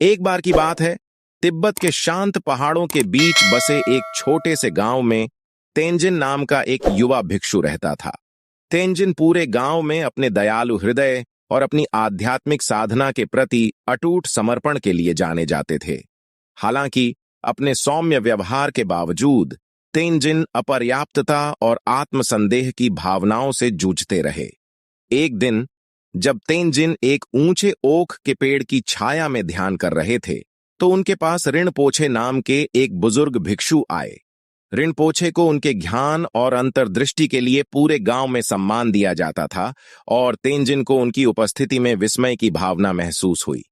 एक बार की बात है, तिब्बत के शांत पहाड़ों के बीच बसे एक छोटे से गांव में तेंजिन नाम का एक युवा भिक्षु रहता था। तेंजिन पूरे गांव में अपने दयालु हृदय और अपनी आध्यात्मिक साधना के प्रति अटूट समर्पण के लिए जाने जाते थे। हालांकि अपने सौम्य व्यवहार के बावजूद तेंजिन अपर्याप्तता और आत्मसंदेह की भावनाओं से जूझते रहे। एक दिन जब तेंजिन एक ऊंचे ओक के पेड़ की छाया में ध्यान कर रहे थे, तो उनके पास रिनपोछे नाम के एक बुजुर्ग भिक्षु आए। रिनपोछे को उनके ज्ञान और अंतर्दृष्टि के लिए पूरे गांव में सम्मान दिया जाता था और तेंजिन को उनकी उपस्थिति में विस्मय की भावना महसूस हुई।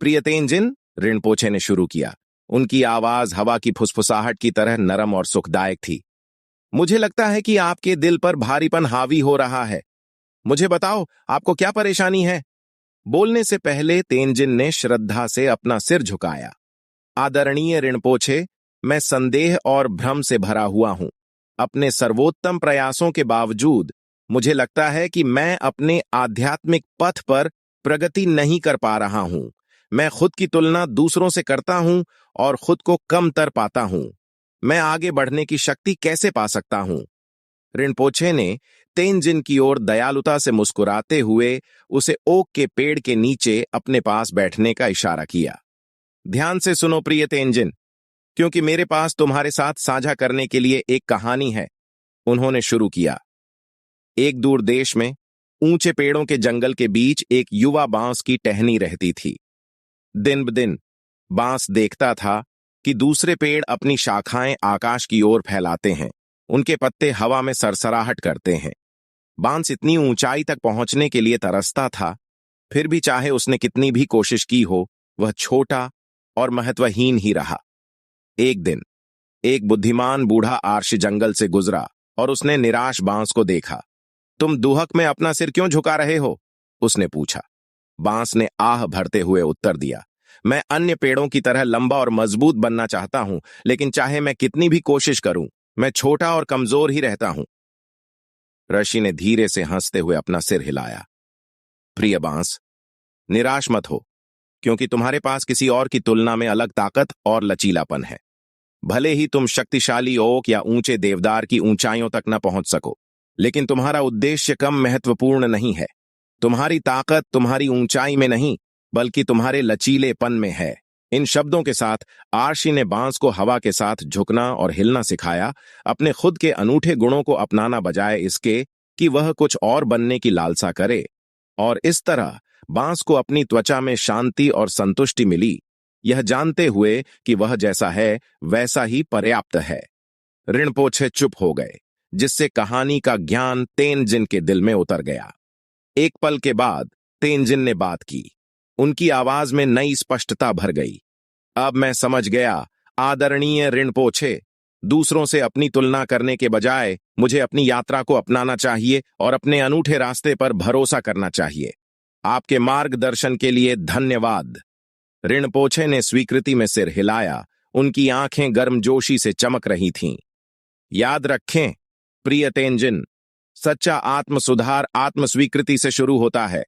प्रिय तेंजिन, रिनपोछे ने शुरू किया। उनकी आवाज हवा की फुसफुसाहट की तरह नरम और सुखदायक थी। मुझे लगता है कि आपके दिल पर भारीपन हावी हो रहा है। मुझे बताओ, आपको क्या परेशानी है? बोलने से पहले तेंजिन ने श्रद्धा से अपना सिर झुकाया। आदरणीय रिनपोछे, मैं संदेह और भ्रम से भरा हुआ हूं। अपने सर्वोत्तम प्रयासों के बावजूद मुझे लगता है कि मैं अपने आध्यात्मिक पथ पर प्रगति नहीं कर पा रहा हूं। मैं खुद की तुलना दूसरों से करता हूं और खुद को कमतर पाता हूं। मैं आगे बढ़ने की शक्ति कैसे पा सकता हूं? रिनपोछे ने तेंजिन की ओर दयालुता से मुस्कुराते हुए उसे ओक के पेड़ के नीचे अपने पास बैठने का इशारा किया। ध्यान से सुनो प्रिय तेंजिन, क्योंकि मेरे पास तुम्हारे साथ साझा करने के लिए एक कहानी है। उन्होंने शुरू किया। एक दूर देश में ऊंचे पेड़ों के जंगल के बीच एक युवा बांस की टहनी रहती थी। दिन ब दिन बांस देखता था कि दूसरे पेड़ अपनी शाखाएं आकाश की ओर फैलाते हैं। उनके पत्ते हवा में सरसराहट करते हैं। बांस इतनी ऊंचाई तक पहुंचने के लिए तरसता था, फिर भी चाहे उसने कितनी भी कोशिश की हो, वह छोटा और महत्वहीन ही रहा। एक दिन एक बुद्धिमान बूढ़ा आर्ष जंगल से गुजरा और उसने निराश बांस को देखा। तुम दुहक में अपना सिर क्यों झुका रहे हो? उसने पूछा। बांस ने आह भरते हुए उत्तर दिया, मैं अन्य पेड़ों की तरह लंबा और मजबूत बनना चाहता हूं, लेकिन चाहे मैं कितनी भी कोशिश करूं, मैं छोटा और कमजोर ही रहता हूं। ऋषि ने धीरे से हंसते हुए अपना सिर हिलाया। प्रिय बांस, निराश मत हो, क्योंकि तुम्हारे पास किसी और की तुलना में अलग ताकत और लचीलापन है। भले ही तुम शक्तिशाली ओक या ऊंचे देवदार की ऊंचाइयों तक न पहुंच सको, लेकिन तुम्हारा उद्देश्य कम महत्वपूर्ण नहीं है। तुम्हारी ताकत तुम्हारी ऊंचाई में नहीं, बल्कि तुम्हारे लचीलेपन में है। इन शब्दों के साथ आर्षि ने बांस को हवा के साथ झुकना और हिलना सिखाया, अपने खुद के अनूठे गुणों को अपनाना बजाय इसके कि वह कुछ और बनने की लालसा करे। और इस तरह बांस को अपनी त्वचा में शांति और संतुष्टि मिली, यह जानते हुए कि वह जैसा है वैसा ही पर्याप्त है। रिनपोछे चुप हो गए, जिससे कहानी का ज्ञान तेंजिन के दिल में उतर गया। एक पल के बाद तेंजिन ने बात की। उनकी आवाज में नई स्पष्टता भर गई। अब मैं समझ गया, आदरणीय रिनपोछे, दूसरों से अपनी तुलना करने के बजाय मुझे अपनी यात्रा को अपनाना चाहिए और अपने अनूठे रास्ते पर भरोसा करना चाहिए। आपके मार्गदर्शन के लिए धन्यवाद। रिनपोछे ने स्वीकृति में सिर हिलाया। उनकी आंखें गर्मजोशी से चमक रही थीं। याद रखें प्रिय तेंजिन, सच्चा आत्म सुधार आत्म स्वीकृति से शुरू होता है।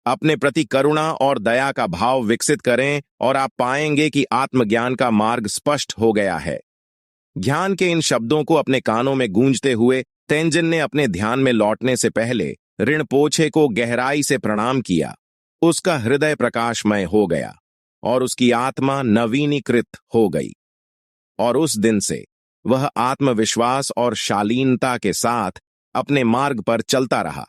अपने प्रति करुणा और दया का भाव विकसित करें और आप पाएंगे कि आत्मज्ञान का मार्ग स्पष्ट हो गया है। ज्ञान के इन शब्दों को अपने कानों में गूंजते हुए तेंजिन ने अपने ध्यान में लौटने से पहले रिनपोछे को गहराई से प्रणाम किया। उसका हृदय प्रकाशमय हो गया और उसकी आत्मा नवीनीकृत हो गई। और उस दिन से वह आत्मविश्वास और शालीनता के साथ अपने मार्ग पर चलता रहा,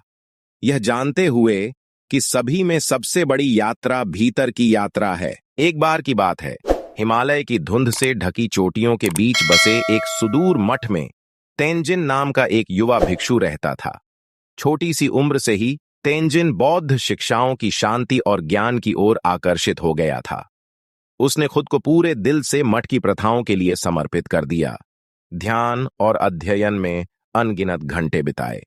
यह जानते हुए कि सभी में सबसे बड़ी यात्रा भीतर की यात्रा है। एक बार की बात है, हिमालय की धुंध से ढकी चोटियों के बीच बसे एक सुदूर मठ में तेंजिन नाम का एक युवा भिक्षु रहता था। छोटी सी उम्र से ही तेंजिन बौद्ध शिक्षाओं की शांति और ज्ञान की ओर आकर्षित हो गया था। उसने खुद को पूरे दिल से मठ की प्रथाओं के लिए समर्पित कर दिया। ध्यान और अध्ययन में अनगिनत घंटे बिताए।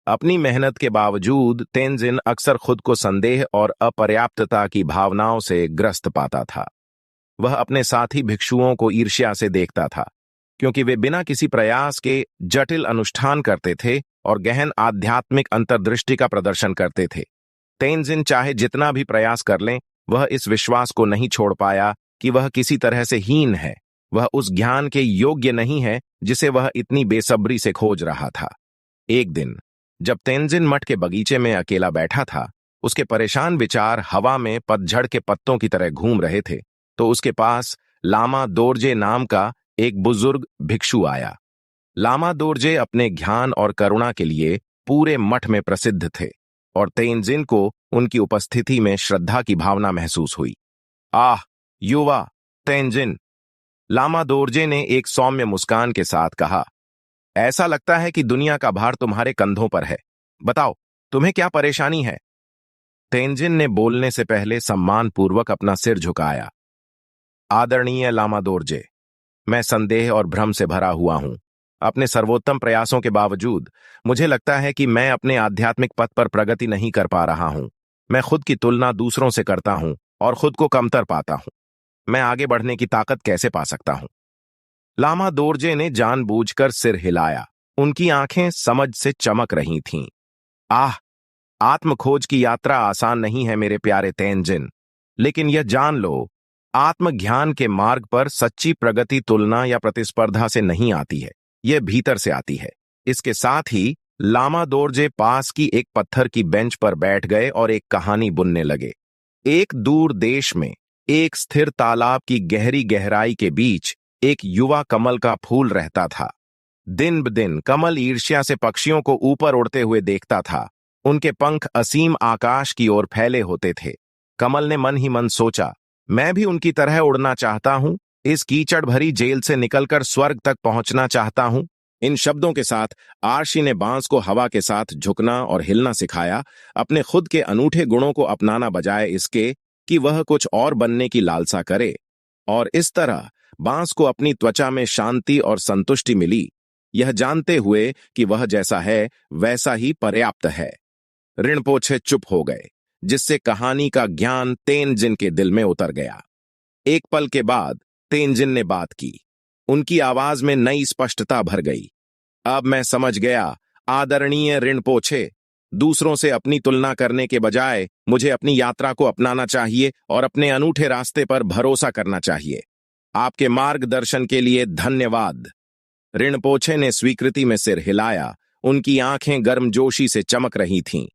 अपनी मेहनत के बावजूद तेंजिन अक्सर खुद को संदेह और अपर्याप्तता की भावनाओं से ग्रस्त पाता था। वह अपने साथी भिक्षुओं को ईर्ष्या से देखता था, क्योंकि वे बिना किसी प्रयास के जटिल अनुष्ठान करते थे और गहन आध्यात्मिक अंतर्दृष्टि का प्रदर्शन करते थे। तेंजिन चाहे जितना भी प्रयास कर लें, वह इस विश्वास को नहीं छोड़ पाया कि वह किसी तरह से हीन है, वह उस ज्ञान के योग्य नहीं है जिसे वह इतनी बेसब्री से खोज रहा था। एक दिन जब तेंजिन मठ के बगीचे में अकेला बैठा था, उसके परेशान विचार हवा में पतझड़ के पत्तों की तरह घूम रहे थे, तो उसके पास लामा दोरजे नाम का एक बुजुर्ग भिक्षु आया। लामा दोरजे अपने ज्ञान और करुणा के लिए पूरे मठ में प्रसिद्ध थे और तेंजिन को उनकी उपस्थिति में श्रद्धा की भावना महसूस हुई। आह युवा तेंजिन, लामा दोरजे ने एक सौम्य मुस्कान के साथ कहा, ऐसा लगता है कि दुनिया का भार तुम्हारे कंधों पर है। बताओ, तुम्हें क्या परेशानी है? तेंजिन ने बोलने से पहले सम्मानपूर्वक अपना सिर झुकाया। आदरणीय लामा दोरजे, मैं संदेह और भ्रम से भरा हुआ हूं। अपने सर्वोत्तम प्रयासों के बावजूद मुझे लगता है कि मैं अपने आध्यात्मिक पथ पर प्रगति नहीं कर पा रहा हूं। मैं खुद की तुलना दूसरों से करता हूं और खुद को कमतर पाता हूं। मैं आगे बढ़ने की ताकत कैसे पा सकता हूं? लामा दोरजे ने जानबूझकर सिर हिलाया। उनकी आंखें समझ से चमक रही थीं। आह, आत्मखोज की यात्रा आसान नहीं है मेरे प्यारे तेंजिन, लेकिन यह जान लो, आत्मज्ञान के मार्ग पर सच्ची प्रगति तुलना या प्रतिस्पर्धा से नहीं आती है, यह भीतर से आती है। इसके साथ ही लामा दोरजे पास की एक पत्थर की बेंच पर बैठ गए और एक कहानी बुनने लगे। एक दूर देश में एक स्थिर तालाब की गहरी गहराई के बीच एक युवा कमल का फूल रहता था। दिन ब दिन कमल ईर्ष्या से पक्षियों को ऊपर उड़ते हुए देखता था। उनके पंख असीम आकाश की ओर फैले होते थे। कमल ने मन ही मन सोचा, मैं भी उनकी तरह उड़ना चाहता हूं, इस कीचड़ भरी जेल से निकलकर स्वर्ग तक पहुंचना चाहता हूं। इन शब्दों के साथ आर्शी ने बांस को हवा के साथ झुकना और हिलना सिखाया, अपने खुद के अनूठे गुणों को अपनाना बजाय इसके कि वह कुछ और बनने की लालसा करे। और इस तरह बांस को अपनी त्वचा में शांति और संतुष्टि मिली, यह जानते हुए कि वह जैसा है वैसा ही पर्याप्त है। रिनपोछे चुप हो गए, जिससे कहानी का ज्ञान तेंजिन के दिल में उतर गया। एक पल के बाद तेंजिन ने बात की। उनकी आवाज में नई स्पष्टता भर गई। अब मैं समझ गया आदरणीय रिनपोछे, दूसरों से अपनी तुलना करने के बजाय मुझे अपनी यात्रा को अपनाना चाहिए और अपने अनूठे रास्ते पर भरोसा करना चाहिए। आपके मार्गदर्शन के लिए धन्यवाद। रिनपोछे ने स्वीकृति में सिर हिलाया। उनकी आंखें गर्मजोशी से चमक रही थीं।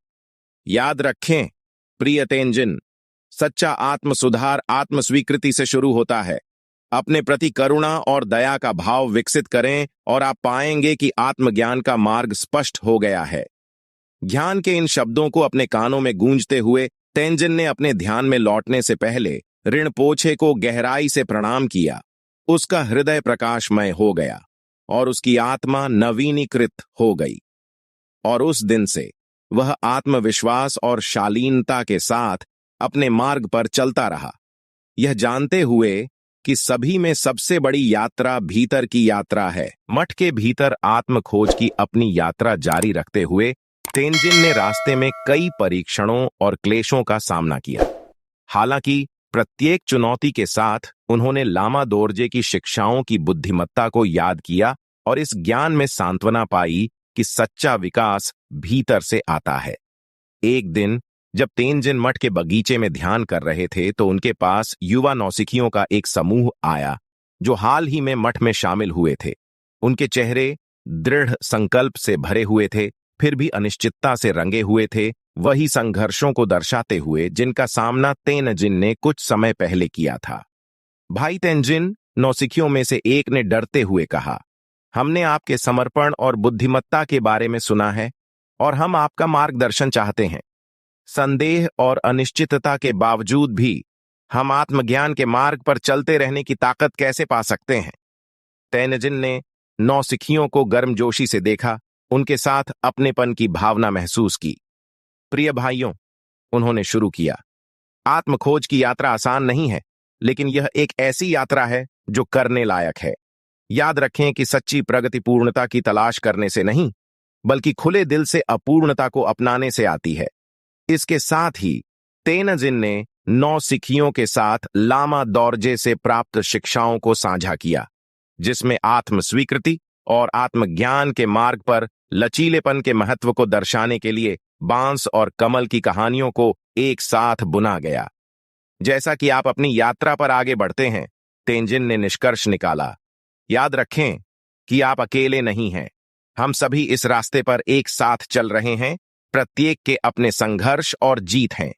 याद रखें प्रिय तेंजिन, सच्चा आत्म सुधार आत्म स्वीकृति से शुरू होता है। अपने प्रति करुणा और दया का भाव विकसित करें और आप पाएंगे कि आत्मज्ञान का मार्ग स्पष्ट हो गया है। ज्ञान के इन शब्दों को अपने कानों में गूंजते हुए तेंजिन ने अपने ध्यान में लौटने से पहले रिनपोछे को गहराई से प्रणाम किया। उसका हृदय प्रकाशमय हो गया और उसकी आत्मा नवीनीकृत हो गई। और उस दिन से वह आत्मविश्वास और शालीनता के साथ अपने मार्ग पर चलता रहा, यह जानते हुए कि सभी में सबसे बड़ी यात्रा भीतर की यात्रा है। मठ के भीतर आत्मखोज की अपनी यात्रा जारी रखते हुए तेंजिन ने रास्ते में कई परीक्षणों और क्लेशों का सामना किया। हालांकि प्रत्येक चुनौती के साथ उन्होंने लामा दोरजे की शिक्षाओं की बुद्धिमत्ता को याद किया और इस ज्ञान में सांत्वना पाई कि सच्चा विकास भीतर से आता है। एक दिन जब तेंजिन मठ के बगीचे में ध्यान कर रहे थे तो उनके पास युवा नौसिखियों का एक समूह आया जो हाल ही में मठ में शामिल हुए थे। उनके चेहरे दृढ़ संकल्प से भरे हुए थे, फिर भी अनिश्चितता से रंगे हुए थे, वही संघर्षों को दर्शाते हुए जिनका सामना तेंजिन ने कुछ समय पहले किया था। भाई तेंजिन, नौसिखियों में से एक ने डरते हुए कहा, हमने आपके समर्पण और बुद्धिमत्ता के बारे में सुना है और हम आपका मार्गदर्शन चाहते हैं। संदेह और अनिश्चितता के बावजूद भी हम आत्मज्ञान के मार्ग पर चलते रहने की ताकत कैसे पा सकते हैं? तेंजिन ने नौसिखियों को गर्मजोशी से देखा, उनके साथ अपनेपन की भावना महसूस की। प्रिय भाइयों, उन्होंने शुरू किया, आत्मखोज की यात्रा आसान नहीं है, लेकिन यह एक ऐसी यात्रा है जो करने लायक है। याद रखें कि सच्ची प्रगति पूर्णता की तलाश करने से नहीं, बल्कि खुले दिल से अपूर्णता को अपनाने से आती है। इसके साथ ही तेंजिन ने नौसिखियों के साथ लामा दोरजे से प्राप्त शिक्षाओं को साझा किया, जिसमें आत्म स्वीकृति और आत्मज्ञान के मार्ग पर लचीलेपन के महत्व को दर्शाने के लिए बांस और कमल की कहानियों को एक साथ बुना गया। जैसा कि आप अपनी यात्रा पर आगे बढ़ते हैं, तेंजिन ने निष्कर्ष निकाला, याद रखें कि आप अकेले नहीं हैं। हम सभी इस रास्ते पर एक साथ चल रहे हैं। प्रत्येक के अपने संघर्ष और जीत हैं।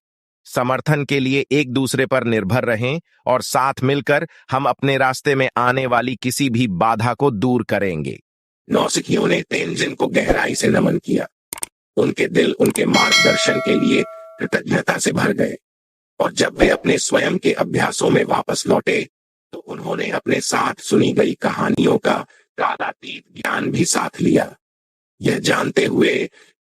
समर्थन के लिए एक दूसरे पर निर्भर रहें और साथ मिलकर हम अपने रास्ते में आने वाली किसी भी बाधा को दूर करेंगे। नौसिखियों ने तेंजिन को गहराई से नमन किया। उनके दिल उनके मार्गदर्शन के लिए कृतज्ञता से भर गए, और जब वे अपने स्वयं के अभ्यासों में वापस लौटे तो उन्होंने अपने साथ सुनी गई कहानियों का कालातीत ज्ञान भी साथ लिया, यह जानते हुए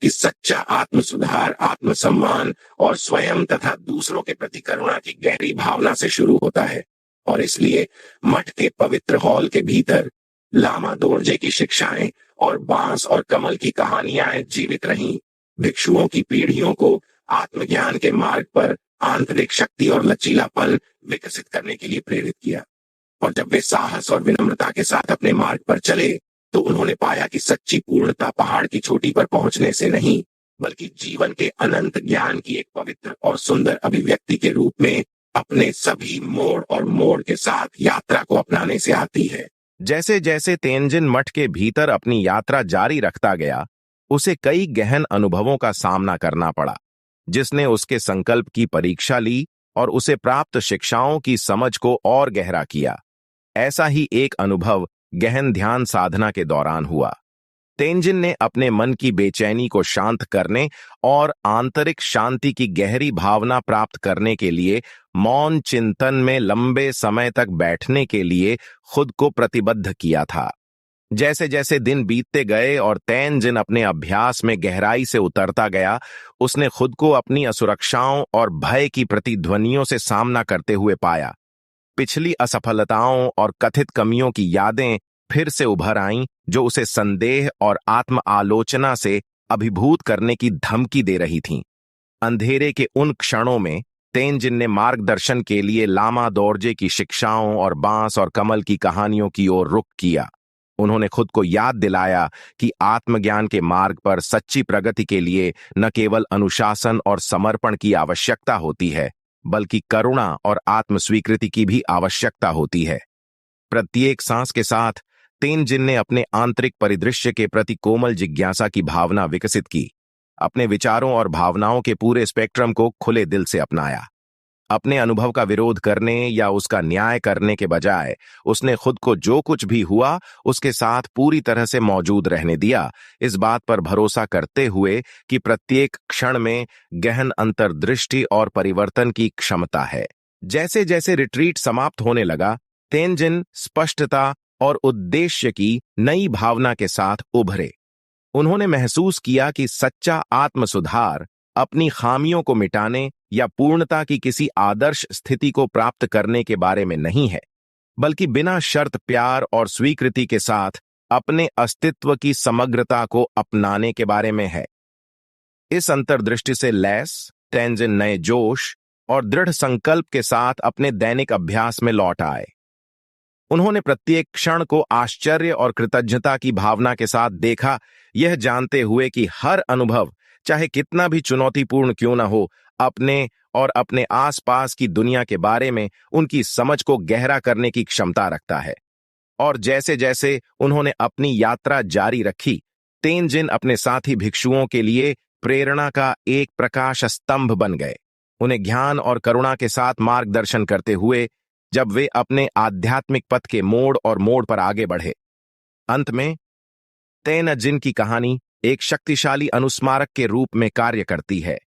कि सच्चा आत्म सुधार आत्मसम्मान और स्वयं तथा दूसरों के प्रति करुणा की गहरी भावना से शुरू होता है। और इसलिए मठ के पवित्र हॉल के भीतर लामा दोरजे की शिक्षाएं और बांस और कमल की कहानियां जीवित रहीं, भिक्षुओं की पीढ़ियों को आत्मज्ञान के मार्ग पर आंतरिक शक्ति और लचीलापन विकसित करने के लिए प्रेरित किया। और जब वे साहस और विनम्रता के साथ अपने मार्ग पर चले तो उन्होंने पाया कि सच्ची पूर्णता पहाड़ की चोटी पर पहुंचने से नहीं, बल्कि जीवन के अनंत ज्ञान की एक पवित्र और सुंदर अभिव्यक्ति के रूप में अपने सभी मोड़ और मोड़ के साथ यात्रा को अपनाने से आती है। जैसे जैसे तेंजिन मठ के भीतर अपनी यात्रा जारी रखता गया, उसे कई गहन अनुभवों का सामना करना पड़ा, जिसने उसके संकल्प की परीक्षा ली और उसे प्राप्त शिक्षाओं की समझ को और गहरा किया। ऐसा ही एक अनुभव गहन ध्यान साधना के दौरान हुआ। तेंजिन ने अपने मन की बेचैनी को शांत करने और आंतरिक शांति की गहरी भावना प्राप्त करने के लिए मौन चिंतन में लंबे समय तक बैठने के लिए खुद को प्रतिबद्ध किया था। जैसे जैसे दिन बीतते गए और तेंजिन अपने अभ्यास में गहराई से उतरता गया, उसने खुद को अपनी असुरक्षाओं और भय की प्रतिध्वनियों से सामना करते हुए पाया। पिछली असफलताओं और कथित कमियों की यादें फिर से उभर आईं, जो उसे संदेह और आत्म आलोचना से अभिभूत करने की धमकी दे रही थीं। अंधेरे के उन क्षणों में तेंजिन ने मार्गदर्शन के लिए लामा दोरजे की शिक्षाओं और बांस और कमल की कहानियों की ओर रुख किया। उन्होंने खुद को याद दिलाया कि आत्मज्ञान के मार्ग पर सच्ची प्रगति के लिए न केवल अनुशासन और समर्पण की आवश्यकता होती है, बल्कि करुणा और आत्मस्वीकृति की भी आवश्यकता होती है। प्रत्येक सांस के साथ तेंजिन ने अपने आंतरिक परिदृश्य के प्रति कोमल जिज्ञासा की भावना विकसित की। अपने विचारों और भावनाओं के पूरे स्पेक्ट्रम को खुले दिल से अपनाया। अपने अनुभव का विरोध करने या उसका न्याय करने के बजाय उसने खुद को जो कुछ भी हुआ उसके साथ पूरी तरह से मौजूद रहने दिया, इस बात पर भरोसा करते हुए कि प्रत्येक क्षण में गहन अंतर्दृष्टि और परिवर्तन की क्षमता है। जैसे जैसे रिट्रीट समाप्त होने लगा, तेंजिन स्पष्टता और उद्देश्य की नई भावना के साथ उभरे। उन्होंने महसूस किया कि सच्चा आत्म सुधार अपनी खामियों को मिटाने या पूर्णता की किसी आदर्श स्थिति को प्राप्त करने के बारे में नहीं है, बल्कि बिना शर्त प्यार और स्वीकृति के साथ अपने अस्तित्व की समग्रता को अपनाने के बारे में है। इस अंतर्दृष्टि से लैस तेंजिन नए जोश और दृढ़ संकल्प के साथ अपने दैनिक अभ्यास में लौट आए। उन्होंने प्रत्येक क्षण को आश्चर्य और कृतज्ञता की भावना के साथ देखा, यह जानते हुए कि हर अनुभव, चाहे कितना भी चुनौतीपूर्ण क्यों न हो, अपने और अपने आसपास की दुनिया के बारे में उनकी समझ को गहरा करने की क्षमता रखता है। और जैसे जैसे उन्होंने अपनी यात्रा जारी रखी, तेंजिन अपने साथी भिक्षुओं के लिए प्रेरणा का एक प्रकाश स्तंभ बन गए, उन्हें ज्ञान और करुणा के साथ मार्गदर्शन करते हुए जब वे अपने आध्यात्मिक पथ के मोड़ और मोड़ पर आगे बढ़े। अंत में तेंजिन की कहानी एक शक्तिशाली अनुस्मारक के रूप में कार्य करती है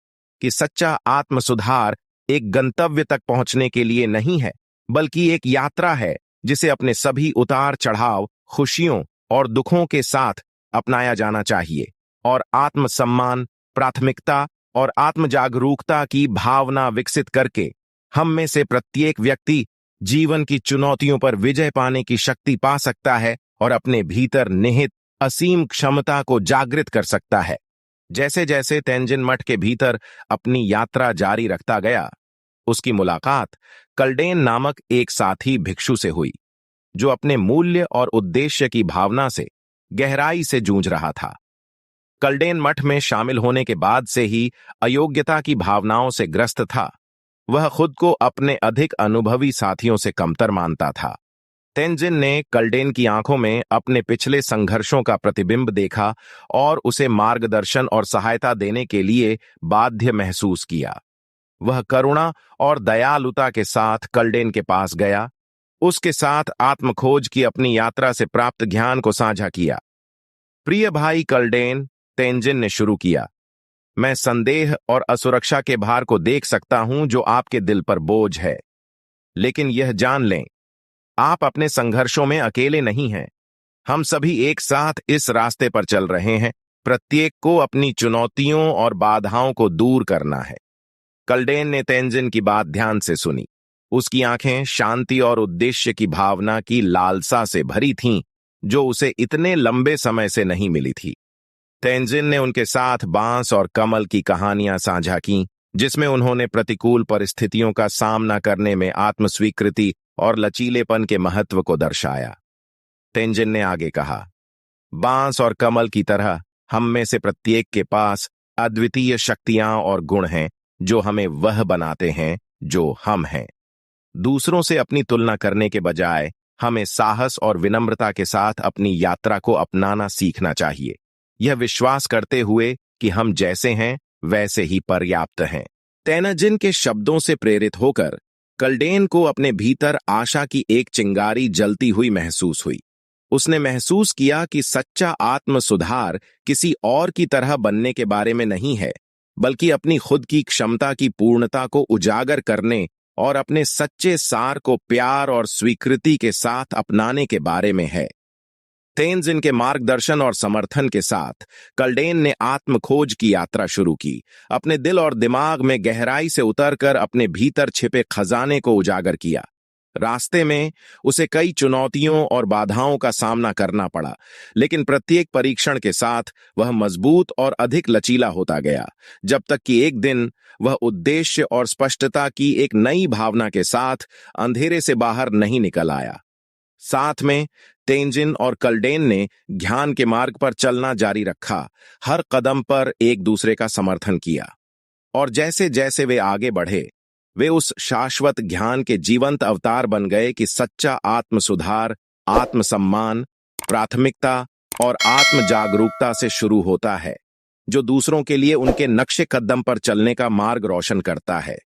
कि सच्चा आत्म सुधार एक गंतव्य तक पहुंचने के लिए नहीं है, बल्कि एक यात्रा है जिसे अपने सभी उतार चढ़ाव, खुशियों और दुखों के साथ अपनाया जाना चाहिए, और आत्मसम्मान, प्राथमिकता और आत्म जागरूकता की भावना विकसित करके हम में से प्रत्येक व्यक्ति जीवन की चुनौतियों पर विजय पाने की शक्ति पा सकता है और अपने भीतर निहित असीम क्षमता को जागृत कर सकता है। जैसे जैसे तेंजिन मठ के भीतर अपनी यात्रा जारी रखता गया, उसकी मुलाकात कल्डेन नामक एक साथी भिक्षु से हुई, जो अपने मूल्य और उद्देश्य की भावना से गहराई से जूझ रहा था। कल्डेन मठ में शामिल होने के बाद से ही अयोग्यता की भावनाओं से ग्रस्त था। वह खुद को अपने अधिक अनुभवी साथियों से कमतर मानता था। तेंजिन ने कल्डेन की आंखों में अपने पिछले संघर्षों का प्रतिबिंब देखा और उसे मार्गदर्शन और सहायता देने के लिए बाध्य महसूस किया। वह करुणा और दयालुता के साथ कल्डेन के पास गया, उसके साथ आत्मखोज की अपनी यात्रा से प्राप्त ज्ञान को साझा किया। प्रिय भाई कल्डेन, तेंजिन ने शुरू किया, मैं संदेह और असुरक्षा के भार को देख सकता हूं जो आपके दिल पर बोझ है। लेकिन यह जान लें, आप अपने संघर्षों में अकेले नहीं हैं। हम सभी एक साथ इस रास्ते पर चल रहे हैं। प्रत्येक को अपनी चुनौतियों और बाधाओं को दूर करना है। कल्डेन ने तेंजिन की बात ध्यान से सुनी। उसकी आंखें शांति और उद्देश्य की भावना की लालसा से भरी थीं, जो उसे इतने लंबे समय से नहीं मिली थी। तेंजिन ने उनके साथ बांस और कमल की कहानियां साझा की, जिसमें उन्होंने प्रतिकूल परिस्थितियों का सामना करने में आत्मस्वीकृति और लचीलेपन के महत्व को दर्शाया। तेंजिन ने आगे कहा, बांस और कमल की तरह हम में से प्रत्येक के पास अद्वितीय शक्तियां और गुण हैं जो हमें वह बनाते हैं जो हम हैं। दूसरों से अपनी तुलना करने के बजाय हमें साहस और विनम्रता के साथ अपनी यात्रा को अपनाना सीखना चाहिए, यह विश्वास करते हुए कि हम जैसे हैं वैसे ही पर्याप्त हैं। तेंजिन के शब्दों से प्रेरित होकर कल्डेन को अपने भीतर आशा की एक चिंगारी जलती हुई महसूस हुई। उसने महसूस किया कि सच्चा आत्म सुधार किसी और की तरह बनने के बारे में नहीं है, बल्कि अपनी खुद की क्षमता की पूर्णता को उजागर करने और अपने सच्चे सार को प्यार और स्वीकृति के साथ अपनाने के बारे में है। तेंजिन के मार्गदर्शन और समर्थन के साथ कल्डेन ने आत्मखोज की यात्रा शुरू की, अपने दिल और दिमाग में गहराई से उतरकर अपने भीतर छिपे खजाने को उजागर किया। रास्ते में उसे कई चुनौतियों और बाधाओं का सामना करना पड़ा, लेकिन प्रत्येक परीक्षण के साथ वह मजबूत और अधिक लचीला होता गया, जब तक कि एक दिन वह उद्देश्य और स्पष्टता की एक नई भावना के साथ अंधेरे से बाहर नहीं निकल आया। साथ में तेंजिन और कल्डेन ने ज्ञान के मार्ग पर चलना जारी रखा, हर कदम पर एक दूसरे का समर्थन किया, और जैसे जैसे वे आगे बढ़े, वे उस शाश्वत ज्ञान के जीवंत अवतार बन गए कि सच्चा आत्म सुधार आत्मसम्मान, प्राथमिकता और आत्म जागरूकता से शुरू होता है, जो दूसरों के लिए उनके नक्शे कदम पर चलने का मार्ग रोशन करता है।